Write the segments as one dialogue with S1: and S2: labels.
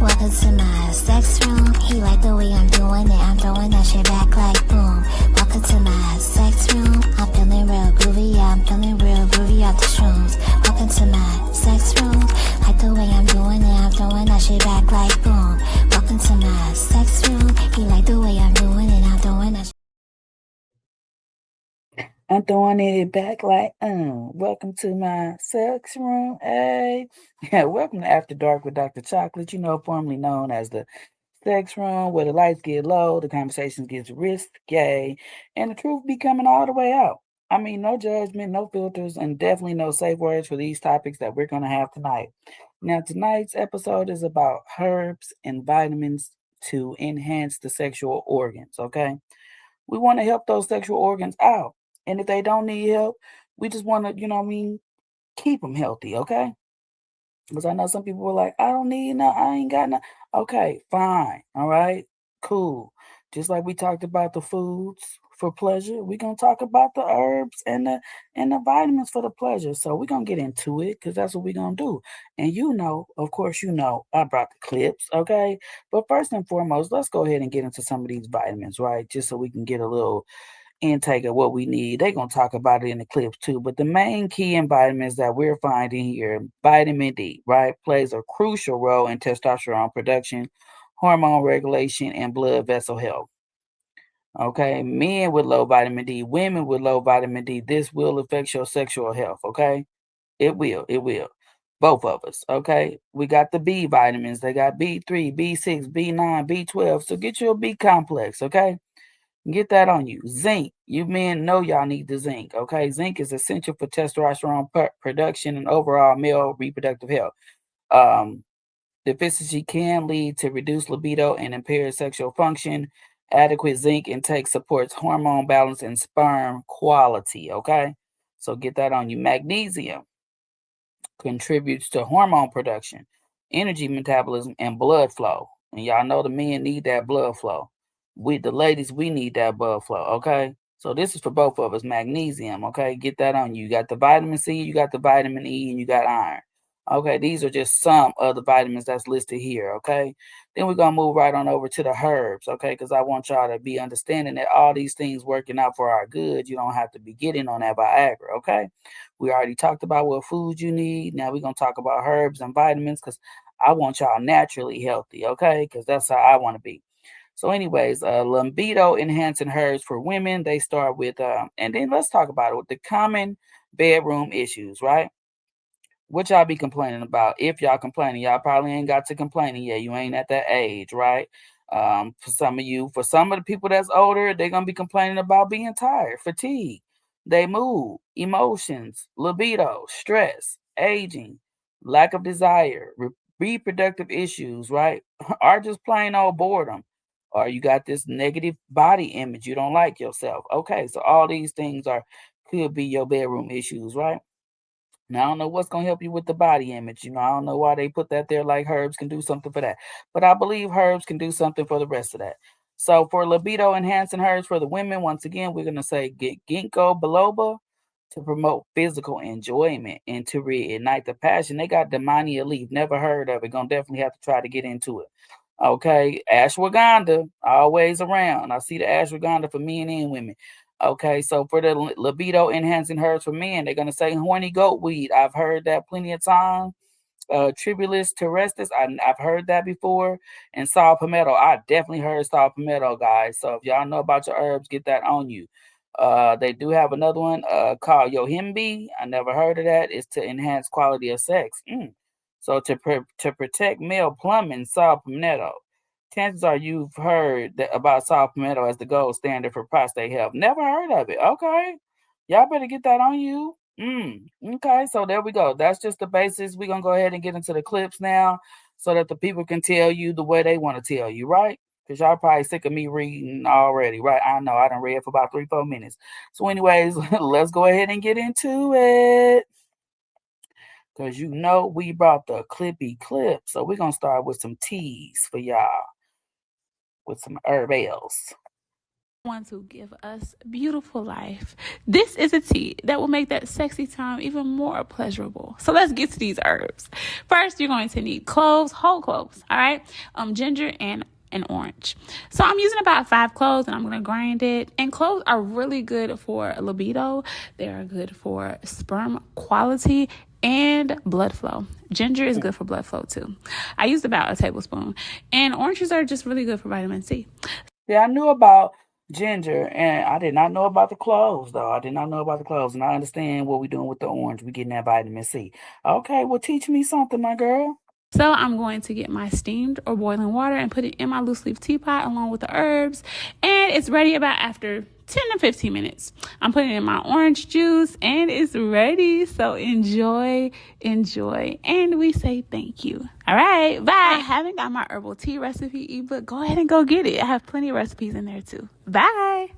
S1: Welcome to my sex room. He like the way I'm doing it. I'm throwing that shit back like boom. Welcome to my sex room. I'm feeling real groovy. Yeah, I'm feeling real groovy off the shrooms. Welcome to my sex room. Like the way I'm doing it. I'm throwing that shit back like boom. Welcome to my sex room. He like the way I'm doing it. I'm throwing that shit.
S2: I'm throwing it back like, welcome to my sex room. Hey. Yeah, welcome to After Dark with Dr. Chocolate, formerly known as the sex room, where the lights get low, the conversations gets risque, and the truth be coming all the way out. I mean, no judgment, no filters, and definitely no safe words for these topics that we're going to have tonight. Now, tonight's episode is about herbs and vitamins to enhance the sexual organs, okay? We want to help those sexual organs out. And if they don't need help, we just want to, keep them healthy, okay? Because I know some people were like, I don't need no, I ain't got no. Okay, fine. All right, cool. Just like we talked about the foods for pleasure, we're gonna talk about the herbs and the vitamins for the pleasure. So we're gonna get into it because that's what we're gonna do. And of course, I brought the clips, okay? But first and foremost, let's go ahead and get into some of these vitamins, right? Just so we can get a little intake of what we need. They're going to talk about it in the clips too. But the main key in vitamins that we're finding here, vitamin D, right, plays a crucial role in testosterone production, hormone regulation, and blood vessel health. Okay, men with low vitamin D, women with low vitamin D, this will affect your sexual health. Okay, it will. Both of us. Okay, we got the B vitamins. They got B3, B6, B9, B12. So get you a B complex. Okay, get that on you. Zinc. You men know y'all need the zinc. Okay. Zinc is essential for testosterone production and overall male reproductive health. Um, Deficiency can lead to reduced libido and impaired sexual function. Adequate zinc intake supports hormone balance and sperm quality. Okay. So get that on you. Magnesium contributes to hormone production, energy metabolism, and blood flow. And y'all know the men need that blood flow. The ladies, we need that blood flow. Okay. So this is for both of us. Magnesium. Okay. Get that on you. You got the vitamin C, you got the vitamin E, and you got iron. Okay. These are just some of the vitamins that's listed here. Okay. Then we're gonna move right on over to the herbs. Okay. Because I want y'all to be understanding that all these things working out for our good. You don't have to be getting on that Viagra. Okay. We already talked about what foods you need. Now we're gonna talk about herbs and vitamins because I want y'all naturally healthy, okay? Because that's how I want to be. So, anyways, libido enhancing herbs for women. They start with, and then let's talk about it with the common bedroom issues, right? What y'all be complaining about? If y'all complaining, y'all probably ain't got to complaining yet. You ain't at that age, right? For some of you, for some of the people that's older, they're gonna be complaining about being tired, fatigue, they mood, emotions, libido, stress, aging, lack of desire, reproductive issues, right? Or just plain old boredom. Or you got this negative body image, you don't like yourself. Okay, so all these things are could be your bedroom issues, right? Now, I don't know what's going to help you with the body image. I don't know why they put that there like herbs can do something for that. But I believe herbs can do something for the rest of that. So, for libido enhancing herbs for the women, once again, we're going to say get ginkgo biloba to promote physical enjoyment and to reignite the passion. They got Demania leaf. Never heard of it. Going to definitely have to try to get into it. Okay. Ashwagandha, always around. I see the ashwagandha for men and women. Okay, so for the libido enhancing herbs for men, they're gonna say horny goat weed. I've heard that plenty of times. Tribulus terrestris, I've heard that before. And saw palmetto, I definitely heard saw palmetto, guys. So if y'all know about your herbs, get that on you. They do have another one called yohimbe. I never heard of that. It's to enhance quality of sex. So to protect male plumbing, saw palmetto. Chances are you've heard about saw palmetto as the gold standard for prostate health. Never heard of it. Okay. Y'all better get that on you. Okay, so there we go. That's just the basics. We're gonna go ahead and get into the clips now so that the people can tell you the way they want to tell you, right? Because y'all probably sick of me reading already, right? I know I done read for about 3, 4 minutes. So, anyways, let's go ahead and get into it. Because we brought the clippy clip. So we're gonna start with some teas for y'all with some herbals.
S3: Want to give us beautiful life. This is a tea that will make that sexy time even more pleasurable. So let's get to these herbs. First, you're going to need cloves, whole cloves, all right? Ginger and an orange. So I'm using about 5 cloves and I'm going to grind it. And cloves are really good for libido. They are good for sperm quality and blood flow. Ginger is good for blood flow too. I used about a tablespoon. And oranges are just really good for vitamin C.
S2: Yeah, I knew about ginger, and I did not know about the cloves, though. I did not know about the cloves, and I understand what we're doing with the orange. We're getting that vitamin C. Okay, well, teach me something, my girl.
S3: So I'm going to get my steamed or boiling water and put it in my loose leaf teapot along with the herbs. And it's ready about after 10 to 15 minutes. I'm putting in my orange juice and it's ready. So enjoy, and we say thank you. All right, bye. I haven't got my herbal tea recipe ebook. Go ahead and go get it. I have plenty of recipes in there too. Bye.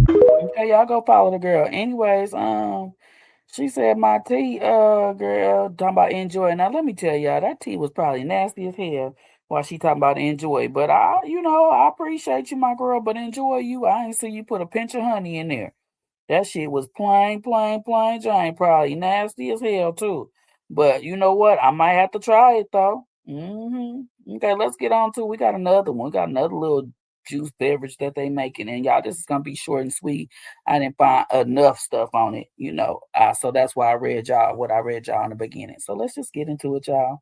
S2: Okay, y'all go follow the girl. Anyways, she said my tea, girl, talking about enjoy. Now let me tell y'all, that tea was probably nasty as hell while she talking about enjoy. But I appreciate you, my girl, but enjoy you. I ain't see you put a pinch of honey in there. That shit was plain Jane, probably nasty as hell too. But you know what? I might have to try it though. Okay, let's get on to. We got another one. We got another little juice beverage that they making, and y'all, this is gonna be short and sweet. I didn't find enough stuff on it, so that's why I read y'all what I read y'all in the beginning. So let's just get into it, y'all.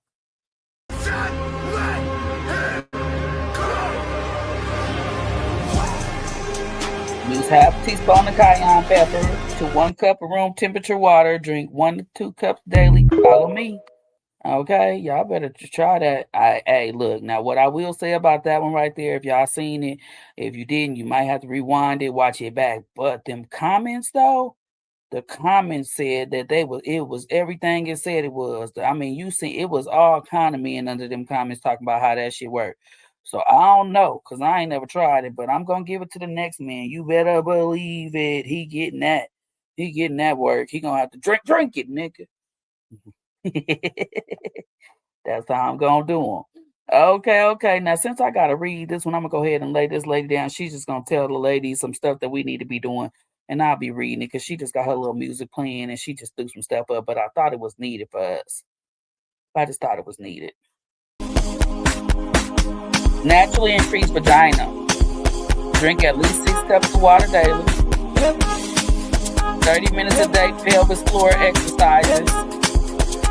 S2: Use half a teaspoon of cayenne pepper to 1 cup of room temperature water. Drink 1 to 2 cups daily. Follow me. Okay, y'all better try that. Hey, look, now what I will say about that one right there, if y'all seen it, if you didn't, you might have to rewind it, watch it back. But them comments though, the comments said that it was everything it said it was. I mean, you see, it was all kind of men under them comments talking about how that shit worked. So I don't know, cause I ain't never tried it, but I'm gonna give it to the next man. You better believe it. He getting that. He getting that work. He gonna have to drink it, nigga. That's how I'm gonna do them. Okay. Now, since I gotta read this one, I'm gonna go ahead and lay this lady down. She's just gonna tell the ladies some stuff that we need to be doing, and I'll be reading it because she just got her little music playing and she just threw some stuff up. But I thought it was needed for us. I just thought it was needed. Naturally increase vagina. Drink at least 6 cups of water daily. 30 minutes a day pelvis floor exercises.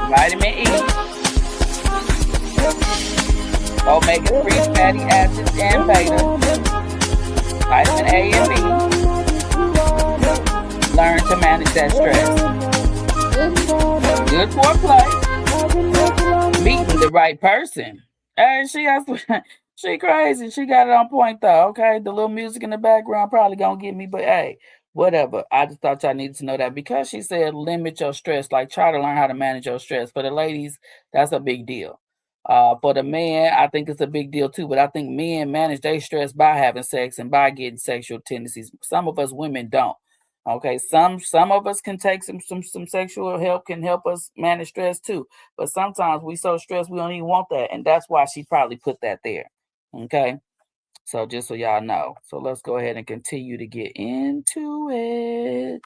S2: Vitamin E. Omega-3 fatty acids and beta. Vitamin A and B. Learn to manage that stress. Good foreplay. Meeting the right person. Hey, she crazy. She got it on point though. Okay, the little music in the background probably gonna get me, but hey, whatever. I just thought y'all needed to know that because she said limit your stress. Like try to learn how to manage your stress. For the ladies, that's a big deal. For the men, I think it's a big deal too. But I think men manage their stress by having sex and by getting sexual tendencies. Some of us women don't. Okay, some of us can take some sexual help can help us manage stress too. But sometimes we so stressed we don't even want that, and that's why she probably put that there. Okay, so just so y'all know. So let's go ahead and continue to get into it.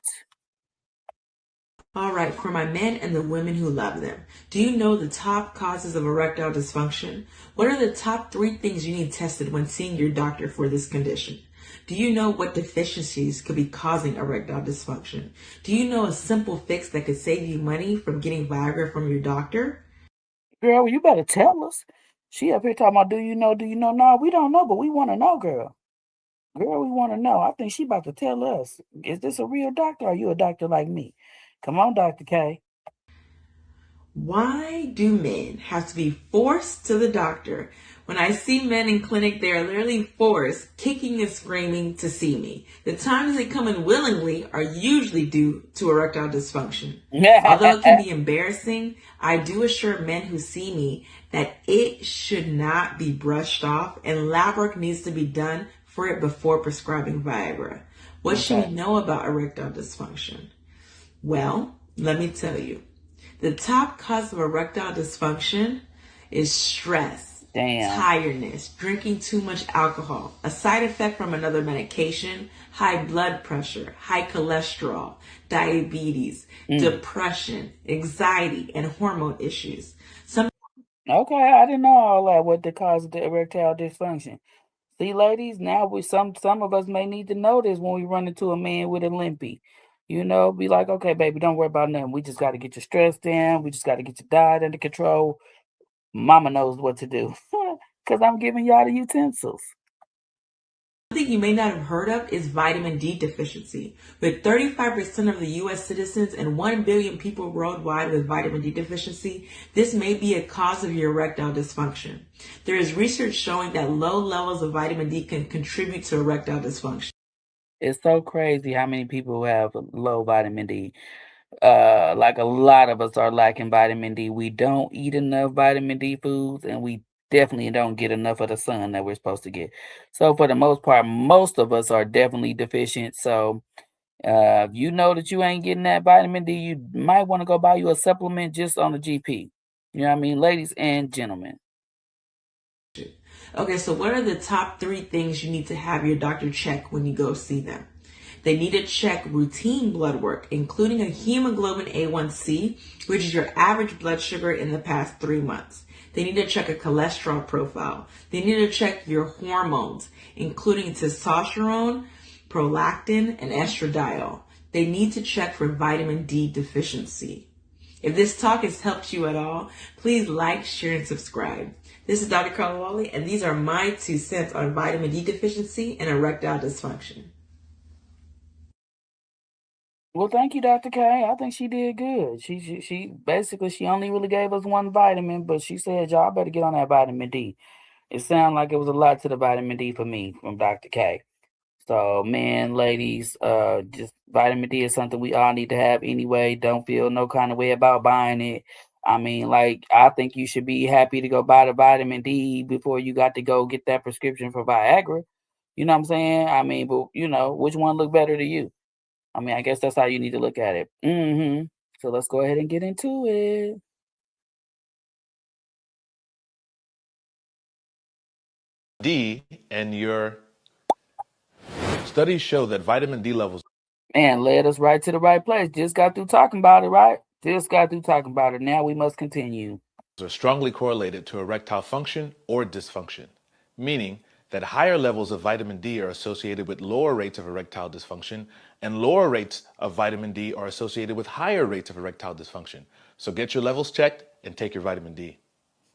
S4: All right, for my men and the women who love them, do you know the top causes of erectile dysfunction? What are the top 3 things you need tested when seeing your doctor for this condition? Do you know what deficiencies could be causing erectile dysfunction? Do you know a simple fix that could save you money from getting Viagra from your doctor?
S2: Girl, you better tell us. She up here talking about, do you know? Do you know? No, we don't know, but we want to know, girl. Girl, we want to know. I think she about to tell us. Is this a real doctor or are you a doctor like me? Come on, Dr. K.
S4: Why do men have to be forced to the doctor? When I see men in clinic, they are literally forced, kicking and screaming to see me. The times they come in willingly are usually due to erectile dysfunction. Although it can be embarrassing, I do assure men who see me that it should not be brushed off and lab work needs to be done for it before prescribing Viagra. What should we know about erectile dysfunction? Well, let me tell you. The top cause of erectile dysfunction is stress.
S2: Damn.
S4: tiredness, drinking too much alcohol, a side effect from another medication, high blood pressure, high cholesterol, diabetes, depression, anxiety, and hormone issues. Some
S2: Okay, I didn't know all that. What the cause of the erectile dysfunction? See, ladies, now some of us may need to know this when we run into a man with a limpy. Be like, okay, baby, don't worry about nothing. We just got to get your stress down. We just got to get your diet under control. Mama knows what to do because I'm giving y'all the utensils.
S4: thing you may not have heard of is vitamin D deficiency. With 35% of the US citizens and 1 billion people worldwide with vitamin D deficiency, this may be a cause of your erectile dysfunction. There is research showing that low levels of vitamin D can contribute to erectile dysfunction.
S2: It's so crazy how many people have low vitamin D. Like a lot of us are lacking vitamin D. We don't eat enough vitamin D foods, and we definitely don't get enough of the sun that we're supposed to get. So for the most part, most of us are definitely deficient. So if you know that you ain't getting that vitamin D, you might want to go buy you a supplement just on the GP. You know what I mean, ladies and gentlemen.
S4: Okay, so what are the top 3 things you need to have your doctor check when you go see them? They need to check routine blood work, including a hemoglobin A1C, which is your average blood sugar in the past 3 months. They need to check a cholesterol profile. They need to check your hormones, including testosterone, prolactin, and estradiol. They need to check for vitamin D deficiency. If this talk has helped you at all, please like, share, and subscribe. This is Dr. Carla Wally, and these are my 2 cents on vitamin D deficiency and erectile dysfunction.
S2: Well, thank you, Dr. K. I think she did good. She basically she only really gave us one vitamin, but she said y'all better get on that vitamin D. It sounded like it was a lot to the vitamin D for me from Dr. K. So, man, ladies, just vitamin D is something we all need to have anyway. Don't feel no kind of way about buying it. I mean, like, I think you should be happy to go buy the vitamin D before you got to go get that prescription for Viagra. You know what I'm saying? I mean, but which one look better to you? I mean, I guess that's how you need to look at it. So let's go ahead and get into it.
S5: D and your studies show that vitamin D levels
S2: And led us right to the right place. Just got through talking about it, right? Just got through talking about it. Now we must continue.
S5: are strongly correlated to erectile function or dysfunction, meaning that higher levels of vitamin D are associated with lower rates of erectile dysfunction, and lower rates of vitamin D are associated with higher rates of erectile dysfunction. So get your levels checked and take your vitamin D.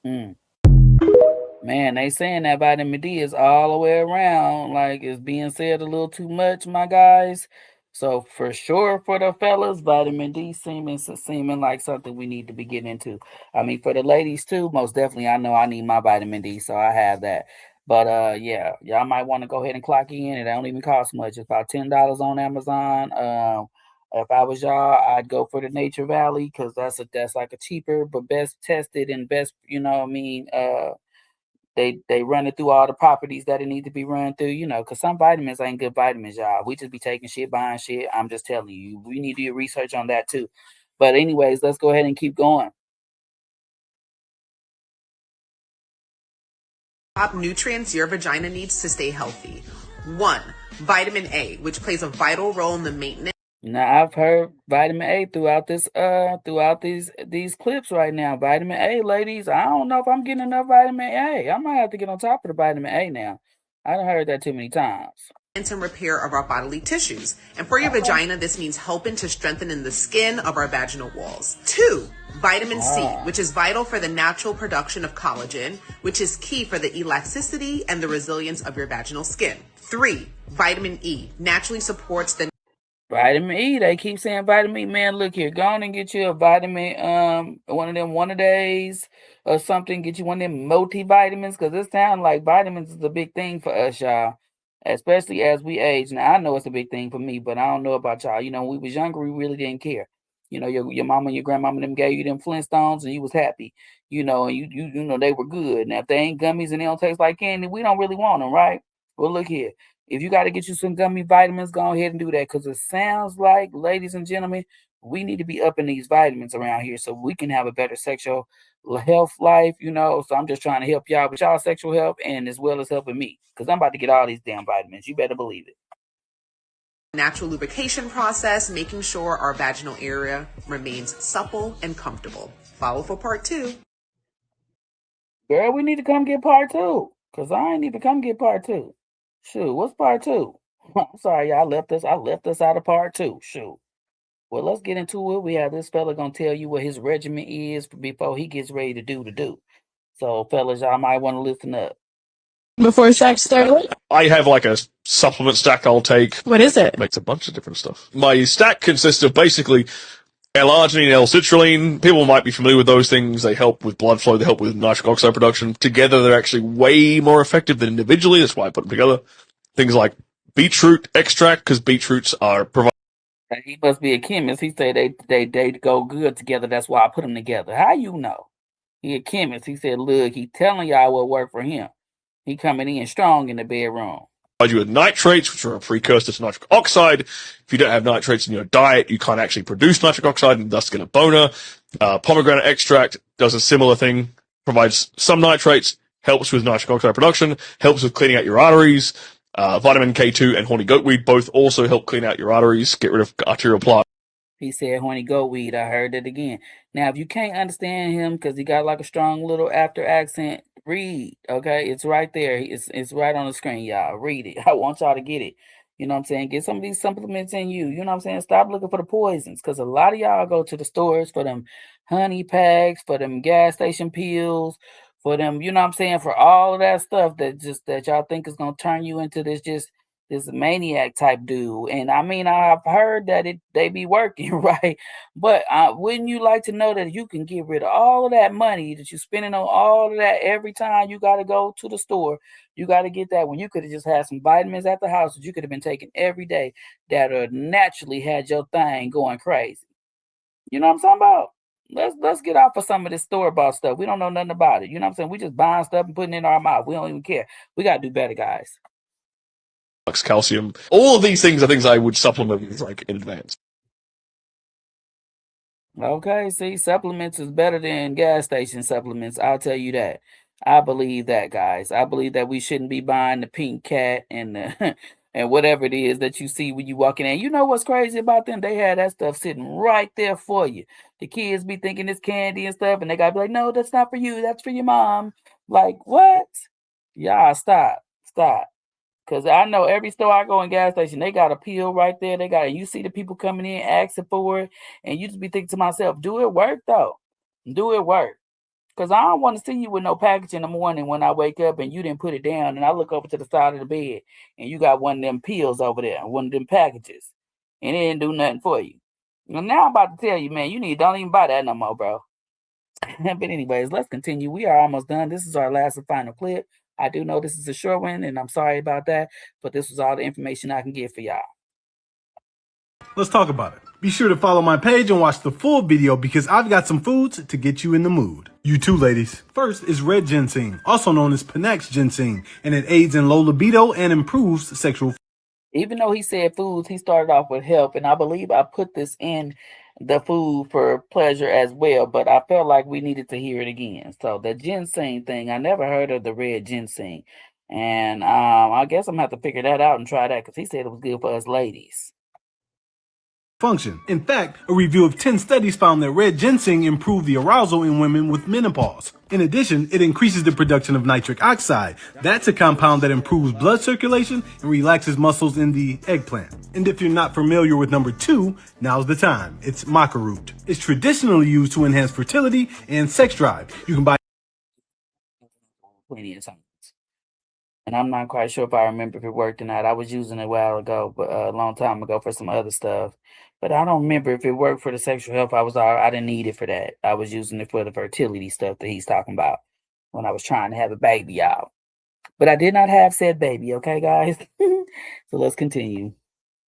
S2: Man, they saying that vitamin D is all the way around. Like it's being said a little too much, my guys. So for sure, for the fellas, vitamin D seeming like something we need to be getting into. I mean, for the ladies too, most definitely. I know I need my vitamin D, so I have that. But yeah, y'all might want to go ahead and clock in. It don't even cost much. It's about $10 on Amazon. If I was y'all, I'd go for the Nature Valley because that's like a cheaper but best tested and best, what I mean, they run it through all the properties that it need to be run through, because some vitamins ain't good vitamins, y'all. We just be taking shit, buying shit. I'm just telling you, we need to do research on that too. But anyways, let's go ahead and keep going.
S6: Top nutrients your vagina needs to stay healthy. 1. Vitamin A, which plays a vital role in the maintenance.
S2: Now I've heard vitamin A throughout these clips right now. Vitamin A, ladies. I don't know if I'm getting enough vitamin A. I might have to get on top of the vitamin A now. I done heard that too many times.
S6: And repair of our bodily tissues. And for your vagina, this means helping to strengthen in the skin of our vaginal walls. 2. Vitamin C, which is vital for the natural production of collagen, which is key for the elasticity and the resilience of your vaginal skin. 3. Vitamin E naturally supports the
S2: Vitamin E, they keep saying vitamin E. Man, look here, go on and get you a vitamin, one of them one a days or something. Get you one of them multivitamins, because it sounds like vitamins is a big thing for us, y'all, especially as we age. Now, I know it's a big thing for me, but I don't know about y'all. When we was younger, we really didn't care. Your mama and your grandmama them gave you them Flintstones and you was happy, and you know they were good. Now, if they ain't gummies and they don't taste like candy, we don't really want them, right? Well, look here. If you got to get you some gummy vitamins, go ahead and do that, because it sounds like, ladies and gentlemen, We need to be upping these vitamins around here so we can have a better sexual health life, So I'm just trying to help y'all with y'all sexual health and as well as helping me because I'm about to get all these damn vitamins. You better believe it.
S6: Natural lubrication process, making sure our vaginal area remains supple and comfortable. Follow for part 2.
S2: Girl, we need to come get part 2 because I ain't even come get part 2. Shoot, what's part 2? I'm sorry, y'all left us out of part 2. Shoot. Well, let's get into it. We have this fella gonna tell you what his regimen is before he gets ready to do. So, fellas, y'all might want to listen up.
S7: Before sex started?
S8: I have like a supplement stack I'll take.
S7: What is it?
S8: Makes a bunch of different stuff. My stack consists of basically L-arginine, L-citrulline. People might be familiar with those things. They help with blood flow. They help with nitric oxide production. Together, they're actually way more effective than individually. That's why I put them together. Things like beetroot extract, because beetroots are provided.
S2: He must be a chemist. He said they go good together. That's why I put them together. How you know? He a chemist. He said, look, he telling y'all what worked for him. He coming in strong in the bedroom.
S8: You with nitrates, which are a precursor to nitric oxide. If you don't have nitrates in your diet, you can't actually produce nitric oxide and thus get a boner. Pomegranate extract does a similar thing, provides some nitrates, helps with nitric oxide production, helps with cleaning out your arteries. Vitamin K2 and horny goatweed both also help clean out your arteries, get rid of arterial plaque.
S2: He said horny goatweed. I heard it again. Now, if you can't understand him because he got like a strong little after accent, read, okay? It's right there. It's right on the screen, y'all. Read it. I want y'all to get it. You know what I'm saying? Get some of these supplements in you. You know what I'm saying? Stop looking for the poisons because a lot of y'all go to the stores for them honey packs, for them gas station pills, for them, you know what I'm saying? For all of that stuff that y'all think is going to turn you into this maniac type dude. And I mean, I've heard that they be working, right? But wouldn't you like to know that you can get rid of all of that money that you're spending on all of that every time you got to go to the store? You got to get that when you could have just had some vitamins at the house that you could have been taking every day that naturally had your thing going crazy. You know what I'm talking about? Let's get off of some of this store-bought stuff. We don't know nothing about it. You know what I'm saying? We just buying stuff and putting it in our mouth. We don't even care. We got to do better, guys.
S8: Calcium. All of these things are things I would supplement with, like, in advance.
S2: Okay, see, supplements is better than gas station supplements. I'll tell you that. I believe that, guys. I believe that we shouldn't be buying the pink cat and the and whatever it is that you see when you walking in. You know what's crazy about them? They had that stuff sitting right there for you. The kids be thinking it's candy and stuff, and they gotta be like, no, that's not for you. That's for your mom. Like, what? Y'all stop. Because I know every store I go in gas station, they got a pill right there. You see the people coming in asking for it. And you just be thinking to myself, do it work though? Do it work? Because I don't want to see you with no package in the morning when I wake up and you didn't put it down and I look over to the side of the bed and you got one of them pills over there, one of them packages, and it didn't do nothing for you. And now I'm about to tell you, man, don't even buy that no more, bro. But anyways, let's continue. We are almost done. This is our last and final clip. I do know this is a short one, and I'm sorry about that, but this was all the information I can get for y'all.
S9: Let's talk about it. Be sure to follow my page and watch the full video because I've got some foods to get you in the mood. You too, ladies. First is red ginseng, also known as Panax ginseng, and it aids in low libido and improves sexual.
S2: Even though he said foods, he started off with health, and I believe I put this in the food for pleasure as well, but I felt like we needed to hear it again. So the ginseng thing, I never heard of the red ginseng, and I guess I'm gonna have to figure that out and try that because he said it was good for us ladies.
S9: Function. In fact, a review of 10 studies found that red ginseng improved the arousal in women with menopause. In addition, it increases the production of nitric oxide. That's a compound that improves blood circulation and relaxes muscles in the eggplant. And if you're not familiar with number 2, now's the time. It's maca root. It's traditionally used to enhance fertility and sex drive. You can buy
S2: plenty of times. And I'm not quite sure if I remember if it worked or not. I was using it a while ago, but a long time ago for some other stuff. But I don't remember if it worked for the sexual health. I didn't need it for that. I was using it for the fertility stuff that he's talking about when I was trying to have a baby out. But I did not have said baby, okay, guys? So let's continue.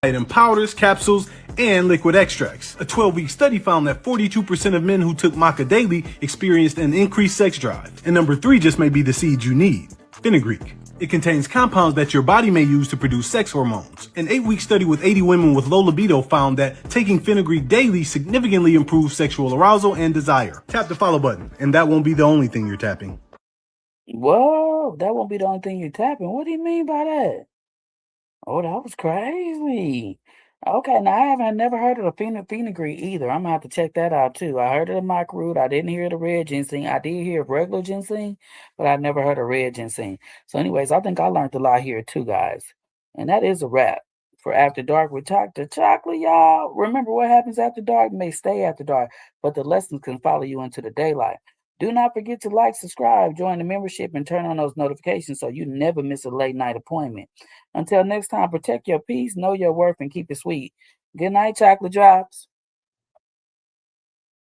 S9: In powders, capsules, and liquid extracts. A 12-week study found that 42% of men who took maca daily experienced an increased sex drive. And number 3 just may be the seed you need, fenugreek. It contains compounds that your body may use to produce sex hormones. An 8-week study with 80 women with low libido found that taking fenugreek daily significantly improves sexual arousal and desire. Tap the follow button, and that won't be the only thing you're tapping.
S2: Whoa, that won't be the only thing you're tapping. What do you mean by that? Oh, that was crazy. Okay, now I haven't never heard of the fenugreek either. I'm gonna have to check that out too. I heard of the mock root. I didn't hear the red ginseng. I did hear of regular ginseng, but I never heard of red ginseng. So, anyways, I think I learned a lot here too, guys. And that is a wrap for After Dark with Dr. Chocolate, y'all. Remember what happens after dark may stay after dark, but the lessons can follow you into the daylight. Do not forget to like, subscribe, join the membership, and turn on those notifications so you never miss a late night appointment. Until next time, protect your peace, know your worth, and keep it sweet. Good night, Chocolate Drops.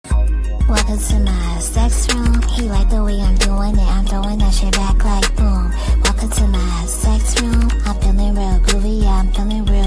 S1: Welcome to my sex room. He like the way I'm doing it. I'm throwing that shit back like boom. Welcome to my sex room. I'm feeling real groovy. Yeah, I'm feeling real